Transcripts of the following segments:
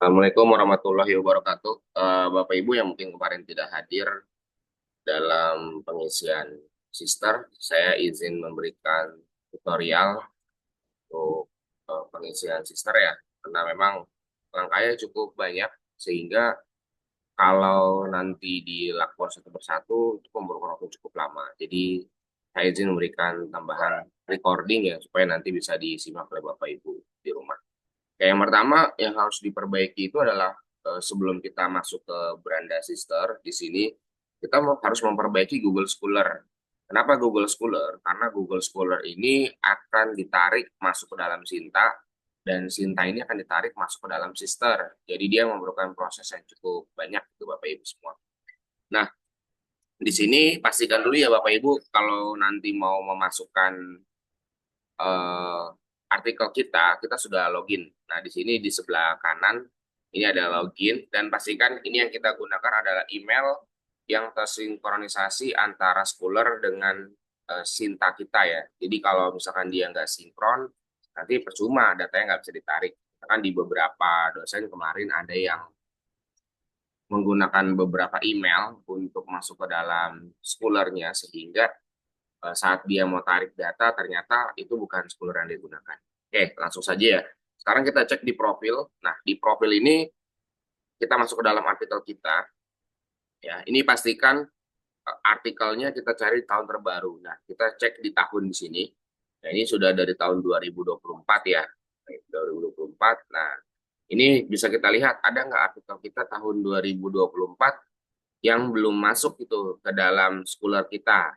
Assalamualaikum warahmatullahi wabarakatuh. Bapak Ibu yang mungkin kemarin tidak hadir dalam pengisian sister, saya izin memberikan tutorial untuk pengisian sister ya, karena memang langkahnya cukup banyak sehingga kalau nanti dilakukan satu persatu itu memerlukan waktu cukup lama. Jadi saya izin memberikan tambahan recording ya supaya nanti bisa disimak oleh Bapak Ibu di rumah. Kayak yang pertama yang harus diperbaiki itu adalah sebelum kita masuk ke beranda sister di sini kita harus memperbaiki Google Scholar. Kenapa Google Scholar? Karena Google Scholar ini akan ditarik masuk ke dalam Sinta dan Sinta ini akan ditarik masuk ke dalam sister. Jadi dia memerlukan proses yang cukup banyak itu Bapak Ibu semua. Nah, di sini pastikan dulu ya Bapak Ibu kalau nanti mau memasukkan eh, artikel kita, kita sudah login. Nah, di sini di sebelah kanan ini ada login dan pastikan ini yang kita gunakan adalah email yang tersinkronisasi antara Scholar dengan Sinta kita ya. Jadi kalau misalkan dia nggak sinkron, nanti percuma datanya nggak bisa ditarik. Kan di beberapa dosen kemarin ada yang menggunakan beberapa email untuk masuk ke dalam Scholar-nya sehingga saat dia mau tarik data ternyata itu bukan Schooler yang digunakan. Oke, langsung saja ya. Sekarang kita cek di profil. Nah, di profil ini kita masuk ke dalam artikel kita. Ya, ini pastikan artikelnya kita cari tahun terbaru. Nah, kita cek di tahun di sini. Nah, ini sudah dari tahun 2024 ya. 2024. Nah, ini bisa kita lihat ada nggak artikel kita tahun 2024 yang belum masuk itu ke dalam Schooler kita.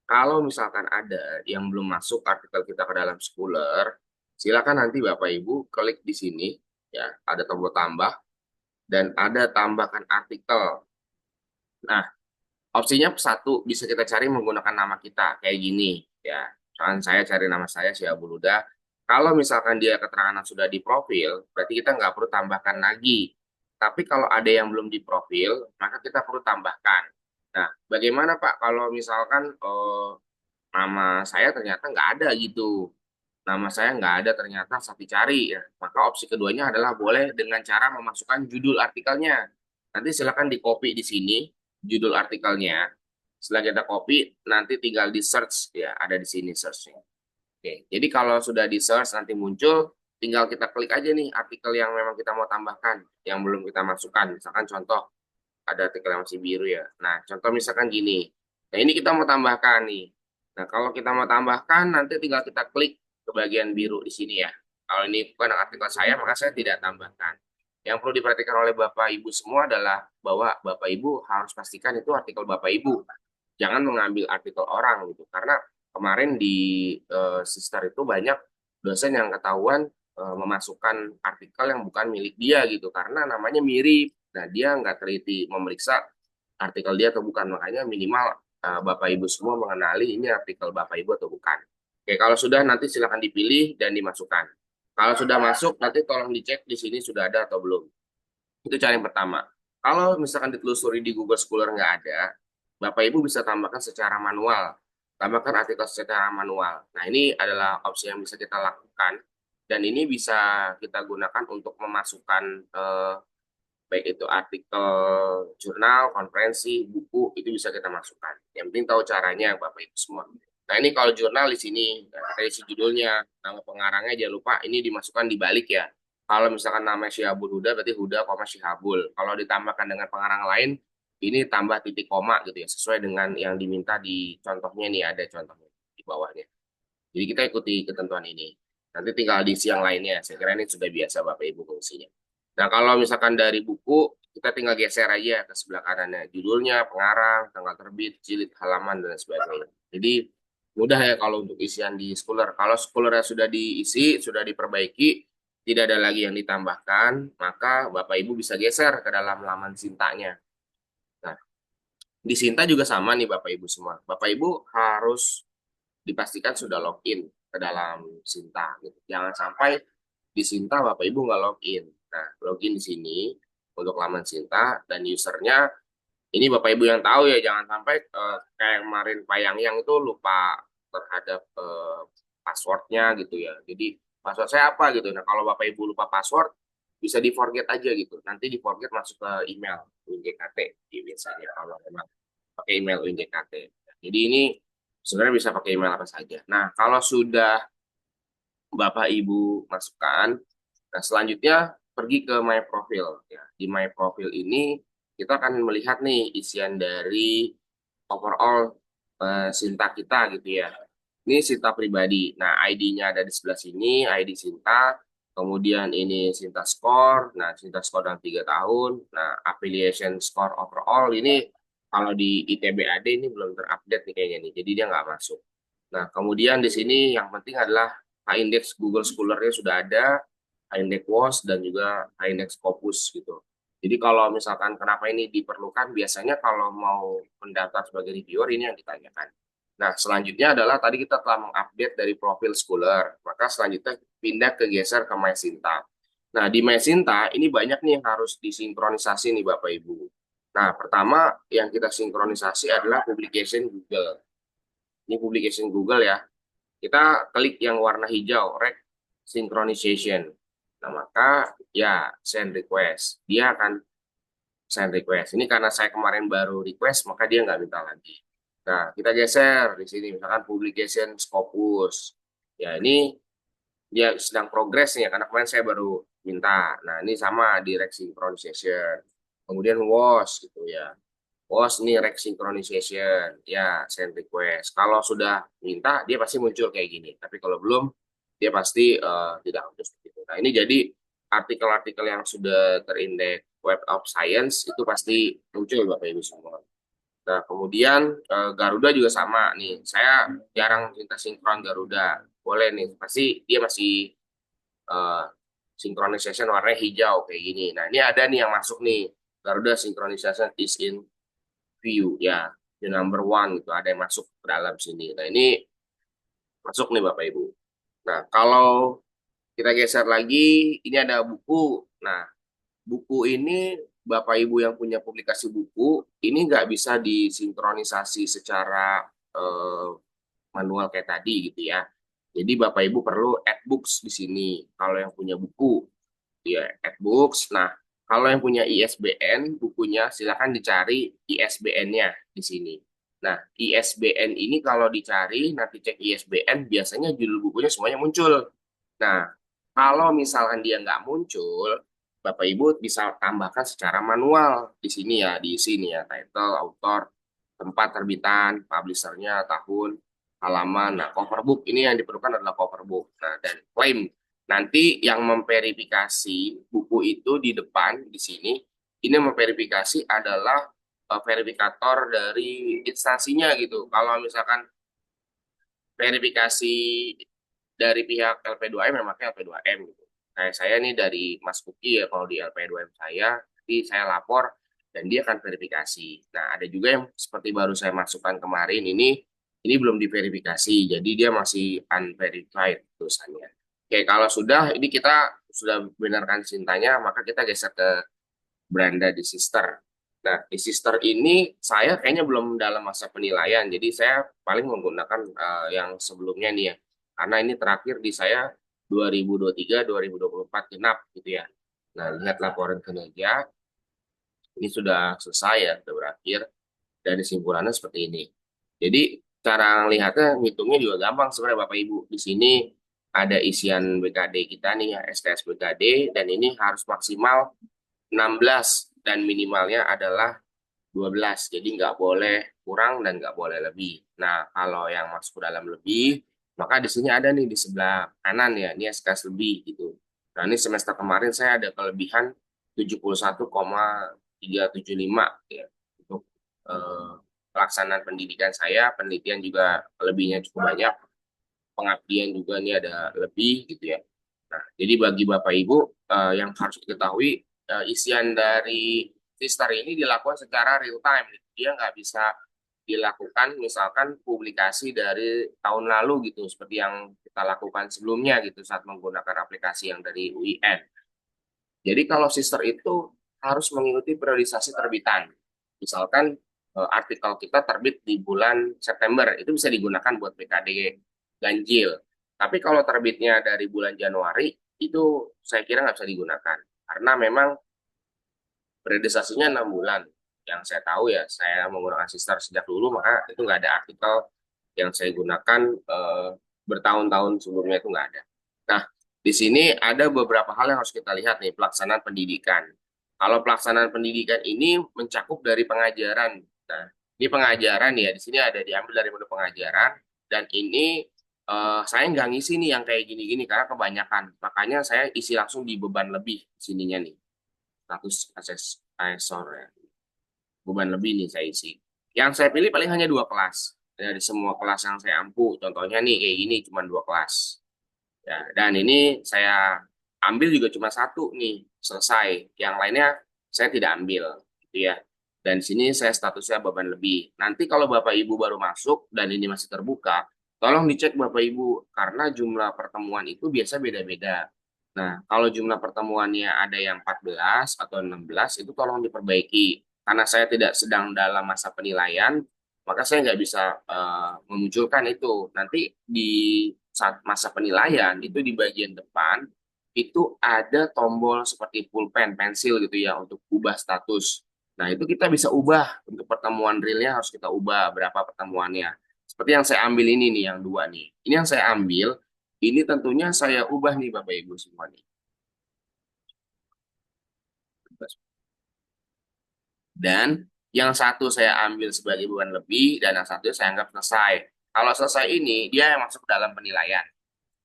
Kalau misalkan ada yang belum masuk artikel kita ke dalam Schooler, silakan nanti Bapak Ibu klik di sini ya, ada tombol tambah dan ada tambahkan artikel. Nah, opsinya satu bisa kita cari menggunakan nama kita kayak gini ya. Misalkan saya cari nama saya Syabul Huda. Kalau misalkan dia keterangan sudah di profil, berarti kita nggak perlu tambahkan lagi. Tapi kalau ada yang belum di profil, maka kita perlu tambahkan. Nah, bagaimana Pak kalau misalkan nama saya ternyata nggak ada gitu. Nama saya nggak ada ternyata saat dicari ya. Maka opsi keduanya adalah boleh dengan cara memasukkan judul artikelnya. Nanti silakan di copy di sini judul artikelnya. Setelah kita copy, nanti tinggal di search ya, ada di sini searchnya. Oke, jadi kalau sudah di search nanti muncul, tinggal kita klik aja nih artikel yang memang kita mau tambahkan, yang belum kita masukkan. Misalkan contoh, ada artikel yang masih biru ya. Nah, contoh misalkan gini. Nah, ini kita mau tambahkan nih. Nah, kalau kita mau tambahkan, nanti tinggal kita klik ke bagian biru di sini ya. Kalau ini bukan artikel saya, maka saya tidak tambahkan. Yang perlu diperhatikan oleh Bapak Ibu semua adalah bahwa Bapak Ibu harus pastikan itu artikel Bapak Ibu. Jangan mengambil artikel orang gitu. Karena kemarin di Sister itu banyak dosen yang ketahuan memasukkan artikel yang bukan milik dia gitu. Karena namanya mirip. Nah, dia nggak teliti memeriksa artikel dia atau bukan. Makanya minimal Bapak Ibu semua mengenali ini artikel Bapak Ibu atau bukan. Oke, kalau sudah nanti silakan dipilih dan dimasukkan. Kalau sudah masuk, nanti tolong dicek di sini sudah ada atau belum. Itu cara yang pertama. Kalau misalkan ditelusuri di Google Scholar nggak ada, Bapak Ibu bisa tambahkan secara manual. Tambahkan artikel secara manual. Nah, ini adalah opsi yang bisa kita lakukan. Dan ini bisa kita gunakan untuk memasukkan baik itu artikel jurnal, konferensi, buku, itu bisa kita masukkan. Yang penting tahu caranya Bapak Ibu semua. Nah, ini kalau jurnal di sini, kita isi judulnya, nama pengarangnya jangan lupa ini dimasukkan di balik ya. Kalau misalkan nama Syihabul Huda, berarti Huda, Syihabul. Kalau ditambahkan dengan pengarang lain, ini tambah titik koma gitu ya, sesuai dengan yang diminta di contohnya nih, ada contohnya di bawahnya. Jadi kita ikuti ketentuan ini. Nanti tinggal diisi yang lainnya. Saya kira ini sudah biasa Bapak Ibu fungsinya. Nah, kalau misalkan dari buku, kita tinggal geser aja ke sebelah kanannya. Judulnya, pengarang, tanggal terbit, jilid, halaman, dan sebagainya. Jadi, mudah ya kalau untuk isian di Scholar. Kalau Scholarnya sudah diisi, sudah diperbaiki, tidak ada lagi yang ditambahkan, maka Bapak Ibu bisa geser ke dalam laman Sintanya. Nah, di Sinta juga sama nih Bapak Ibu semua. Bapak Ibu harus dipastikan sudah login ke dalam Sinta gitu. Jangan sampai di Sinta Bapak Ibu nggak login. Nah, login di sini untuk laman Sinta dan usernya ini Bapak Ibu yang tahu ya, jangan sampai kayak kemarin Pak Yang itu lupa terhadap passwordnya gitu ya. Jadi password saya apa gitu. Nah, kalau Bapak Ibu lupa password, bisa di forget aja gitu. Nanti di forget masuk ke email UNJKT biasanya kalau memang pakai email UNJKT. Jadi ini sebenarnya bisa pakai email apa saja. Nah, kalau sudah Bapak Ibu masukkan, nah selanjutnya pergi ke My Profile ya. Di My Profile ini kita akan melihat nih isian dari overall Sinta kita gitu ya. Ini Sinta pribadi. Nah, ID-nya ada di sebelah sini, ID Sinta. Kemudian ini Sinta Score. Nah, Sinta Score dalam 3 tahun. Nah, Affiliation Score overall ini kalau di ITB AD ini belum terupdate nih kayaknya nih. Jadi dia nggak masuk. Nah, kemudian di sini yang penting adalah H-index Google Scholar-nya sudah ada, H-index WOS, dan juga H-index Scopus gitu. Jadi kalau misalkan kenapa ini diperlukan, biasanya kalau mau mendaftar sebagai reviewer ini yang ditanyakan. Nah, selanjutnya adalah tadi kita telah mengupdate dari profil Scholar, maka selanjutnya pindah ke geser ke MySinta. Nah, di MySinta ini banyak nih yang harus disinkronisasi nih Bapak Ibu. Nah, pertama yang kita sinkronisasi adalah publication Google. Ini publication Google ya. Kita klik yang warna hijau, Rec Synchronization. Nah, maka ya send request. Dia akan send request. Ini karena saya kemarin baru request, maka dia nggak minta lagi. Nah, kita geser di sini, misalkan publication Scopus. Ya, ini dia sedang progres nih, karena kemarin saya baru minta. Nah, ini sama di Rec Synchronization. Kemudian WOS gitu ya. WOS ini Rec Synchronization. Ya, send request. Kalau sudah minta, dia pasti muncul kayak gini. Tapi kalau belum, dia pasti tidak muncul seperti itu. Nah, ini jadi artikel-artikel yang sudah terindeks Web of Science itu pasti muncul Bapak Ibu semua. Nah, kemudian Garuda juga sama nih. Saya jarang minta sinkron Garuda. Boleh nih, pasti dia masih eh, synchronization warnanya hijau kayak gini. Nah, ini ada nih yang masuk nih. Garuda synchronization is in view ya. The number one itu ada yang masuk ke dalam sini. Nah, ini masuk nih Bapak Ibu. Nah, kalau kita geser lagi, ini ada buku. Nah, buku ini Bapak Ibu yang punya publikasi buku ini nggak bisa disinkronisasi secara eh, manual kayak tadi gitu ya. Jadi Bapak Ibu perlu add books di sini. Kalau yang punya buku, ya add books. Nah, kalau yang punya ISBN bukunya silahkan dicari ISBN-nya di sini. Nah, ISBN ini kalau dicari nanti cek ISBN biasanya judul bukunya semuanya muncul. Nah, kalau misalkan dia nggak muncul, Bapak Ibu bisa tambahkan secara manual di sini ya, di sini ya, title, author, tempat terbitan, publishernya, tahun, halaman. Nah, cover book ini yang diperlukan adalah cover book. Nah, dan claim. Nanti yang memverifikasi buku itu di depan di sini, ini memverifikasi adalah verifikator dari instansinya gitu. Kalau misalkan verifikasi dari pihak LP2M memangnya LP2M gitu. Kayak saya nih dari Mas Kuki ya kalau di LP2M saya, nanti saya lapor dan dia akan verifikasi. Nah, ada juga yang seperti baru saya masukkan kemarin ini belum diverifikasi, jadi dia masih unverified tulisannya. Oke, kalau sudah ini kita sudah benarkan cintanya, maka kita geser ke beranda di Sister. Nah, di Sister ini saya kayaknya belum dalam masa penilaian, jadi saya paling menggunakan yang sebelumnya nih ya. Karena ini terakhir di saya 2023-2024 genap gitu ya. Nah, lihat laporan kinerja, ini sudah selesai ya, sudah berakhir. Dan kesimpulannya seperti ini. Jadi cara lihatnya, ngitungnya juga gampang sebenarnya Bapak Ibu. Di sini ada isian BKD kita nih ya, STS BKD, dan ini harus maksimal 16 dan minimalnya adalah 12. Jadi nggak boleh kurang dan nggak boleh lebih. Nah, kalau yang masuk ke dalam lebih, maka di sini ada nih di sebelah kanan ya, ini SKS lebih gitu. Nah, ini semester kemarin saya ada kelebihan 71,375 ya untuk eh, pelaksanaan pendidikan saya, penelitian juga lebihnya cukup banyak, pengabdian juga ini ada lebih gitu ya. Nah, jadi bagi Bapak Ibu yang harus diketahui isian dari Sister ini dilakukan secara real time. Dia nggak bisa dilakukan misalkan publikasi dari tahun lalu gitu, seperti yang kita lakukan sebelumnya gitu saat menggunakan aplikasi yang dari UIN. Jadi kalau Sister itu harus mengikuti periodisasi terbitan. Misalkan artikel kita terbit di bulan September, itu bisa digunakan buat PKD ganjil. Tapi kalau terbitnya dari bulan Januari, itu saya kira nggak bisa digunakan. Karena memang periodisasinya 6 bulan. Yang saya tahu ya, saya menggunakan Sister sejak dulu, maka itu nggak ada artikel yang saya gunakan bertahun-tahun sebelumnya itu nggak ada. Nah, di sini ada beberapa hal yang harus kita lihat nih, pelaksanaan pendidikan. Kalau pelaksanaan pendidikan ini mencakup dari pengajaran. Nah, ini pengajaran ya, di sini ada diambil dari menu pengajaran, dan ini saya nggak ngisi nih yang kayak gini-gini karena kebanyakan. Makanya saya isi langsung di beban lebih sininya nih, status asesor ya. Beban lebih nih saya isi. Yang saya pilih paling hanya 2 kelas. Dari semua kelas yang saya ampu, contohnya nih kayak gini, cuma 2 kelas. Ya, dan ini saya ambil juga cuma satu nih, selesai. Yang lainnya saya tidak ambil, gitu ya. Dan di sini saya statusnya beban lebih. Nanti kalau Bapak Ibu baru masuk dan ini masih terbuka, tolong dicek Bapak Ibu, karena jumlah pertemuan itu biasa beda-beda. Nah, kalau jumlah pertemuannya ada yang 14 atau 16, itu tolong diperbaiki. Karena saya tidak sedang dalam masa penilaian, maka saya nggak bisa memunculkan itu. Nanti di saat masa penilaian, itu di bagian depan, itu ada tombol seperti pulpen, pensil gitu ya, untuk ubah status. Nah, itu kita bisa ubah untuk pertemuan realnya, harus kita ubah berapa pertemuannya. Seperti yang saya ambil ini nih, yang 2 nih. Ini yang saya ambil, ini tentunya saya ubah nih Bapak Ibu semua nih. Dan yang satu saya ambil sebagai beban lebih, dan yang satu saya anggap selesai. Kalau selesai ini, dia yang masuk ke dalam penilaian.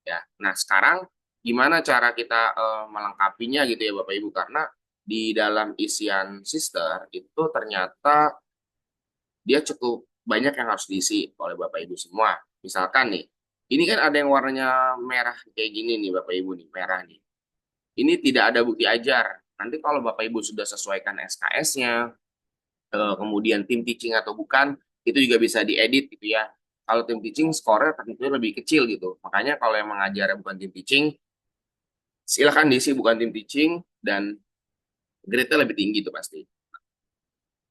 Ya, nah sekarang gimana cara kita melengkapinya gitu ya Bapak Ibu, karena di dalam isian Sister itu ternyata dia cukup banyak yang harus diisi oleh Bapak Ibu semua. Misalkan nih, ini kan ada yang warnanya merah kayak gini nih Bapak Ibu nih, merah nih. Ini tidak ada bukti ajar. Nanti kalau Bapak Ibu sudah sesuaikan SKS-nya, kemudian tim teaching atau bukan, itu juga bisa diedit gitu ya. Kalau tim teaching skornya tentunya lebih kecil gitu. Makanya kalau yang mengajarnya bukan tim teaching, silakan diisi bukan tim teaching, dan grade-nya lebih tinggi tuh pasti.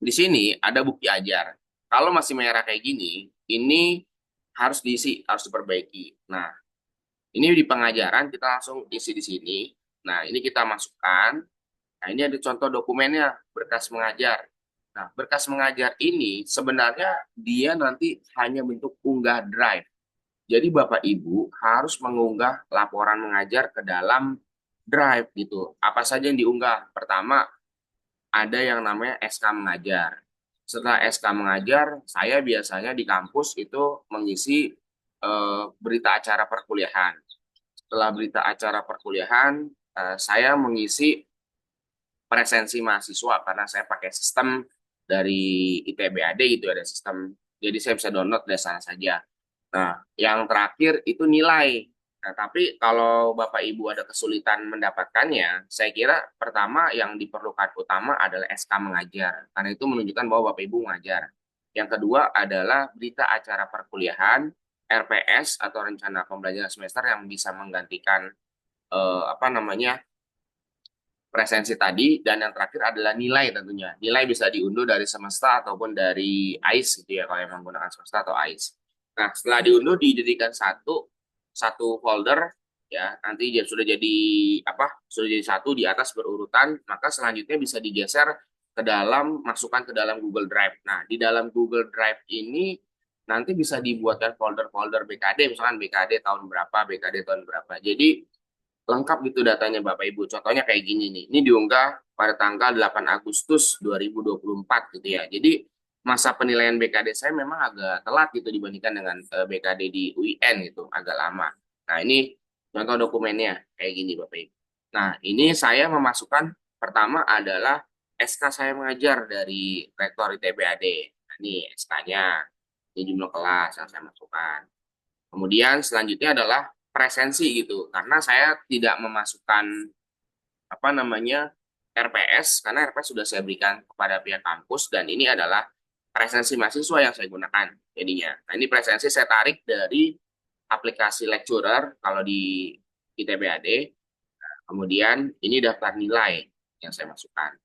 Di sini ada bukti ajar. Kalau masih merah kayak gini, ini harus diisi, harus diperbaiki. Nah, ini di pengajaran kita langsung isi di sini. Nah, ini kita masukkan. Nah, ini ada contoh dokumennya, berkas mengajar. Nah, berkas mengajar ini sebenarnya dia nanti hanya bentuk unggah drive. Jadi Bapak Ibu harus mengunggah laporan mengajar ke dalam drive gitu. Apa saja yang diunggah? Pertama, ada yang namanya SK mengajar. Setelah SK mengajar, saya biasanya di kampus itu mengisi berita acara perkuliahan. Setelah berita acara perkuliahan, saya mengisi presensi mahasiswa karena saya pakai sistem dari ITBAD gitu, ada sistem. Jadi saya bisa download dari sana saja. Nah, yang terakhir itu nilai. Nah, tapi kalau Bapak Ibu ada kesulitan mendapatkannya, saya kira pertama yang diperlukan utama adalah SK mengajar, karena itu menunjukkan bahwa Bapak Ibu mengajar. Yang kedua adalah berita acara perkuliahan, RPS atau rencana pembelajaran semester yang bisa menggantikan apa namanya, presensi tadi. Dan yang terakhir adalah nilai tentunya. Nilai bisa diunduh dari semesta ataupun dari AIS gitu ya, kalau yang menggunakan semesta atau AIS. Nah, setelah diunduh dijadikan satu satu folder ya. Nanti dia sudah jadi apa? Sudah jadi satu di atas berurutan, maka selanjutnya bisa digeser ke dalam, masukkan ke dalam Google Drive. Nah, di dalam Google Drive ini nanti bisa dibuatkan folder-folder BKD, misalkan BKD tahun berapa, BKD tahun berapa. Jadi lengkap gitu datanya Bapak Ibu. Contohnya kayak gini nih. Ini diunggah pada tanggal 8 Agustus 2024 gitu ya. Jadi masa penilaian BKD saya memang agak telat gitu dibandingkan dengan BKD di UIN gitu, agak lama. Nah, ini contoh dokumennya kayak gini Bapak Ibu. Nah, ini saya memasukkan pertama adalah SK saya mengajar dari Rektor ITBAD. Nah, ini SK-nya. Ini jumlah kelas yang saya masukkan. Kemudian selanjutnya adalah presensi gitu, karena saya tidak memasukkan apa namanya RPS, karena RPS sudah saya berikan kepada pihak kampus, dan ini adalah presensi mahasiswa yang saya gunakan jadinya. Nah, ini presensi saya tarik dari aplikasi lecturer kalau di ITBAD. Kemudian ini daftar nilai yang saya masukkan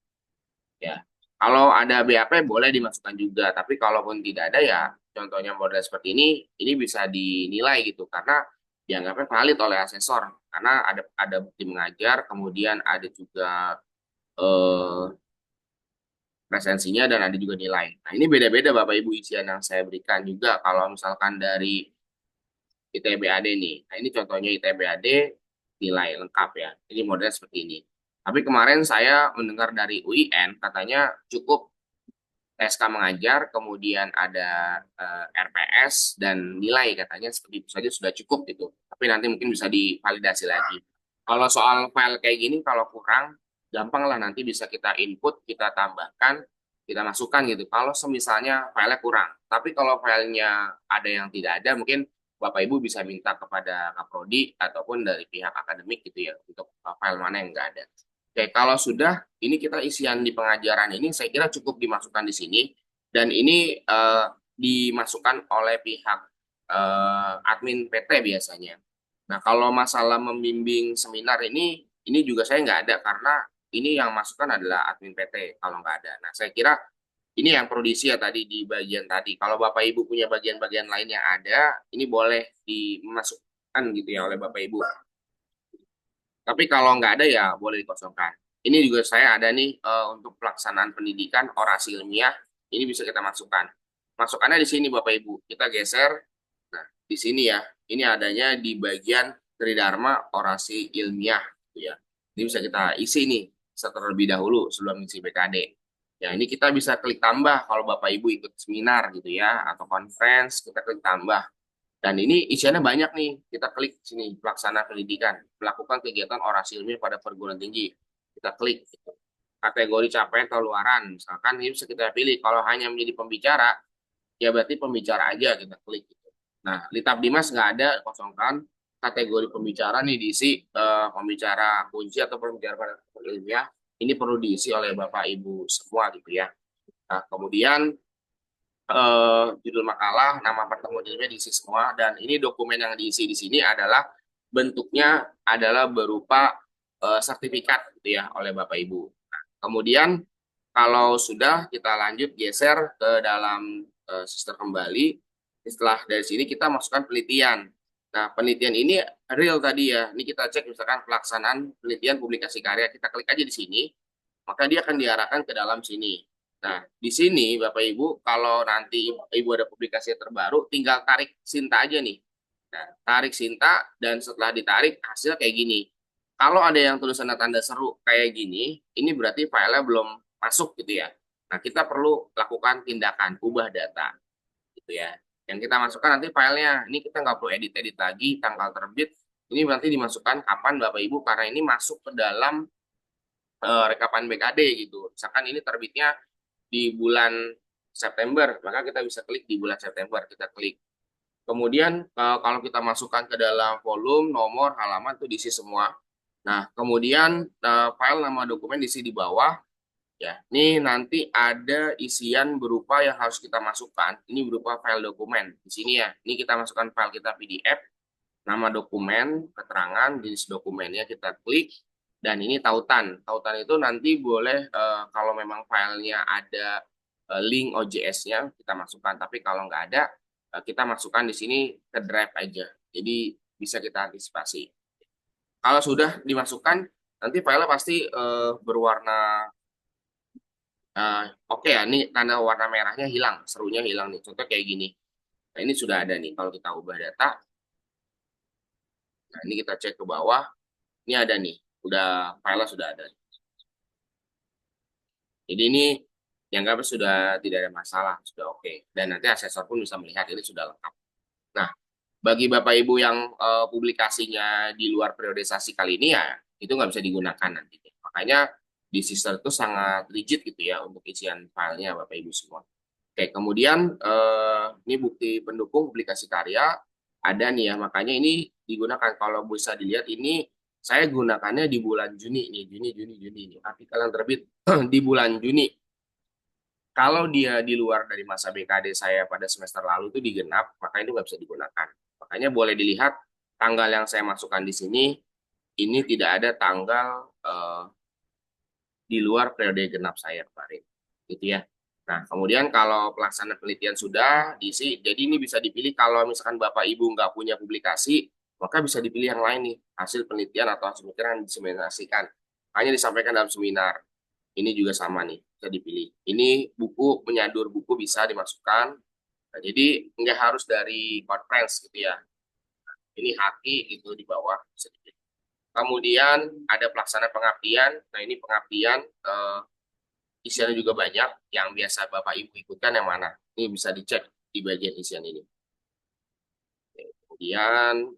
ya. Kalau ada BAP boleh dimasukkan juga, tapi kalaupun tidak ada ya contohnya model seperti ini bisa dinilai gitu karena dianggapnya valid oleh asesor. karena ada bukti mengajar, kemudian ada juga eh, presensinya dan ada juga nilai. Nah, ini beda-beda Bapak Ibu isian yang saya berikan juga kalau misalkan dari ITB AD nih. Nah, ini contohnya ITB AD nilai lengkap ya. Ini modelnya seperti ini. Tapi kemarin saya mendengar dari UIN katanya cukup SK mengajar, kemudian ada RPS dan nilai katanya seperti itu saja sudah cukup gitu. Tapi nanti mungkin bisa divalidasi lagi. Kalau soal file kayak gini kalau kurang gampang lah nanti bisa kita input, kita tambahkan, kita masukkan gitu. Kalau semisalnya filenya kurang. Tapi kalau filenya ada yang tidak ada mungkin Bapak Ibu bisa minta kepada Kaprodi ataupun dari pihak akademik gitu ya untuk file mana yang enggak ada. Oke, kalau sudah, ini kita isian di pengajaran ini saya kira cukup dimasukkan di sini dan ini dimasukkan oleh pihak admin PT biasanya. Nah, kalau masalah membimbing seminar ini juga saya nggak ada karena ini yang masukkan adalah admin PT kalau nggak ada. Nah, saya kira ini yang perlu diisi ya tadi di bagian tadi. Kalau Bapak Ibu punya bagian-bagian lain yang ada, ini boleh dimasukkan gitu ya oleh Bapak Ibu. Tapi kalau nggak ada ya boleh dikosongkan. Ini juga saya ada nih untuk pelaksanaan pendidikan orasi ilmiah. Ini bisa kita masukkan. Masukannya di sini Bapak Ibu. Kita geser. Nah, di sini ya. Ini adanya di bagian Tridharma orasi ilmiah. Gitu ya. Ini bisa kita isi nih terlebih dahulu sebelum isi BKD. Ya, ini kita bisa klik tambah kalau Bapak Ibu ikut seminar gitu ya atau conference, kita klik tambah. Dan ini isiannya banyak nih. Kita klik sini, pelaksana pendidikan, melakukan kegiatan orasi ilmiah pada perguruan tinggi. Kita klik gitu. Kategori capaian atau luaran, misalkan ini bisa kita pilih. Kalau hanya menjadi pembicara, ya berarti pembicara aja kita klik. Gitu. Nah, Litab Dimas nggak ada, kosongkan. Kategori pembicara nih diisi pembicara kunci atau pembicara pada ilmiah. Ini perlu diisi oleh Bapak Ibu semua gitu ya. Nah, kemudian judul makalah, nama pertemuan ilmiah diisi semua, dan ini dokumen yang diisi di sini adalah bentuknya adalah berupa sertifikat gitu ya oleh Bapak Ibu. Nah, kemudian kalau sudah kita lanjut geser ke dalam sistem kembali. Setelah dari sini kita masukkan penelitian. Nah, penelitian ini real tadi ya. Ini kita cek misalkan pelaksanaan penelitian publikasi karya. Kita klik aja di sini, maka dia akan diarahkan ke dalam sini. Nah, di sini Bapak Ibu, kalau nanti Ibu ada publikasi terbaru, tinggal tarik Sinta aja nih. Nah, tarik Sinta, dan setelah ditarik, hasil kayak gini. Kalau ada yang tulisan tanda seru kayak gini, ini berarti filenya belum masuk gitu ya. Nah, kita perlu lakukan tindakan, ubah data gitu ya. Yang kita masukkan nanti filenya, ini kita nggak perlu edit-edit lagi, tanggal terbit, ini nanti dimasukkan kapan Bapak Ibu, karena ini masuk ke dalam rekapan BKD gitu. Misalkan ini terbitnya di bulan September, maka kita bisa klik di bulan September, kita klik. Kemudian kalau kita masukkan ke dalam volume, nomor, halaman itu diisi semua. Nah, kemudian file nama dokumen diisi di bawah. Ya, ini nanti ada isian berupa yang harus kita masukkan. Ini berupa file dokumen. Di sini ya, ini kita masukkan file kita PDF, nama dokumen, keterangan, jenis dokumennya kita klik, dan ini tautan. Tautan itu nanti boleh kalau memang filenya ada link OJS-nya kita masukkan, tapi kalau nggak ada kita masukkan di sini ke drive aja. Jadi bisa kita antisipasi. Kalau sudah dimasukkan, nanti filenya pasti berwarna oke ya. Ini tanda warna merahnya hilang, serunya hilang nih. Contoh kayak gini. Nah, ini sudah ada nih. Kalau kita ubah data, nah ini kita cek ke bawah. Ini ada nih, filenya sudah ada. Jadi ini dianggap sudah tidak ada masalah, sudah oke. Dan nanti asesor pun bisa melihat ini sudah lengkap. Nah, bagi Bapak Ibu yang publikasinya di luar periodisasi kali ini ya, itu nggak bisa digunakan nanti. Makanya di Sister itu sangat rigid gitu ya untuk isian filenya Bapak Ibu semua. Oke, kemudian ini bukti pendukung publikasi karya ada nih ya, makanya ini digunakan. Kalau bisa dilihat ini saya gunakannya di bulan Juni nih, Juni ini artikel yang terbit di bulan Juni. Kalau dia di luar dari masa BKD saya pada semester lalu itu digenap, maka itu nggak bisa digunakan. Makanya boleh dilihat tanggal yang saya masukkan di sini, ini tidak ada tanggal di luar periode genap saya kemarin, gitu ya. Nah, kemudian kalau pelaksanaan penelitian sudah diisi, jadi ini bisa dipilih kalau misalkan Bapak Ibu nggak punya publikasi, maka bisa dipilih yang lain nih, hasil penelitian atau hasil pemikiran yang diseminasikan. Hanya disampaikan dalam seminar. Ini juga sama nih, bisa dipilih. Ini buku, penyadur buku bisa dimasukkan. Nah, jadi nggak harus dari conference gitu ya. Ini haki gitu di bawah. Bisa dipilih. Kemudian ada pelaksanaan pengabdian. Nah ini pengabdian isiannya juga banyak. Yang biasa Bapak Ibu ikutkan yang mana? Ini bisa dicek di bagian isian ini. Oke, kemudian,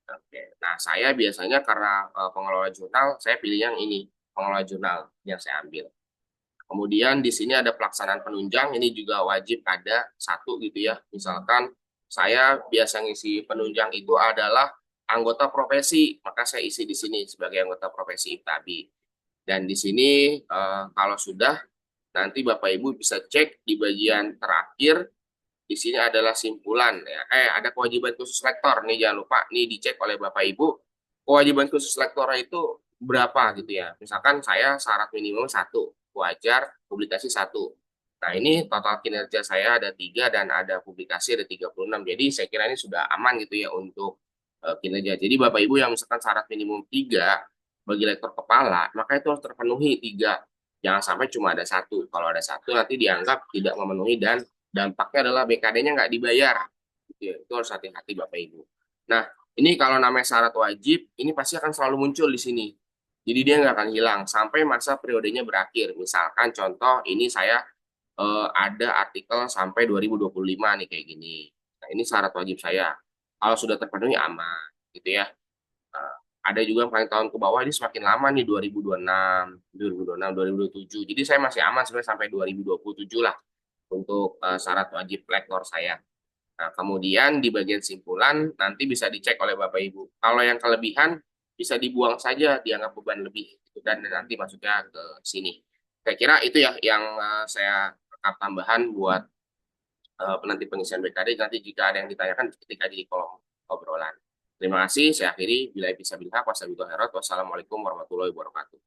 oke. Nah saya biasanya karena pengelola jurnal, saya pilih yang ini, pengelola jurnal yang saya ambil. Kemudian di sini ada pelaksanaan penunjang, ini juga wajib ada satu gitu ya. Misalkan saya biasa ngisi penunjang itu adalah anggota profesi, maka saya isi di sini sebagai anggota profesi IPTABI. Dan di sini kalau sudah, nanti Bapak Ibu bisa cek di bagian terakhir. Di sini adalah simpulan ya. Ada kewajiban khusus lektor nih, jangan lupa nih dicek oleh Bapak Ibu. Kewajiban khusus lektor itu berapa gitu ya. Misalkan saya syarat minimum satu, wajar publikasi satu. Nah ini total kinerja saya ada tiga dan ada publikasi ada 36. Jadi saya kira ini sudah aman gitu ya untuk kinerja. Jadi Bapak Ibu yang misalkan syarat minimum tiga bagi lektor kepala, maka itu harus terpenuhi tiga. Jangan sampai cuma ada satu. Kalau ada satu nanti dianggap tidak memenuhi dan dampaknya adalah BKD-nya nggak dibayar. Gitu ya. Itu harus hati-hati Bapak Ibu. Nah, ini kalau namanya syarat wajib, ini pasti akan selalu muncul di sini. Jadi dia nggak akan hilang sampai masa periodenya berakhir. Misalkan contoh, ini saya ada artikel sampai 2025 nih kayak gini. Nah, ini syarat wajib saya. Kalau sudah terpenuhi aman, gitu ya. Nah, ada juga yang paling tahun ke bawah ini semakin lama nih 2026, 2026, 2027. Jadi saya masih aman sebenarnya sampai 2027 lah untuk syarat wajib lektor saya. Nah, kemudian di bagian simpulan nanti bisa dicek oleh Bapak Ibu. Kalau yang kelebihan bisa dibuang saja, dianggap beban lebih gitu, dan nanti masuknya ke sini. Saya kira itu ya yang saya rekap tambahan buat penanti pengisian BKD. Nanti jika ada yang ditanyakan ketika di kolom obrolan. Terima kasih. Saya akhiri. Bila bisa bilhaq, wassalamualaikum warahmatullahi wabarakatuh.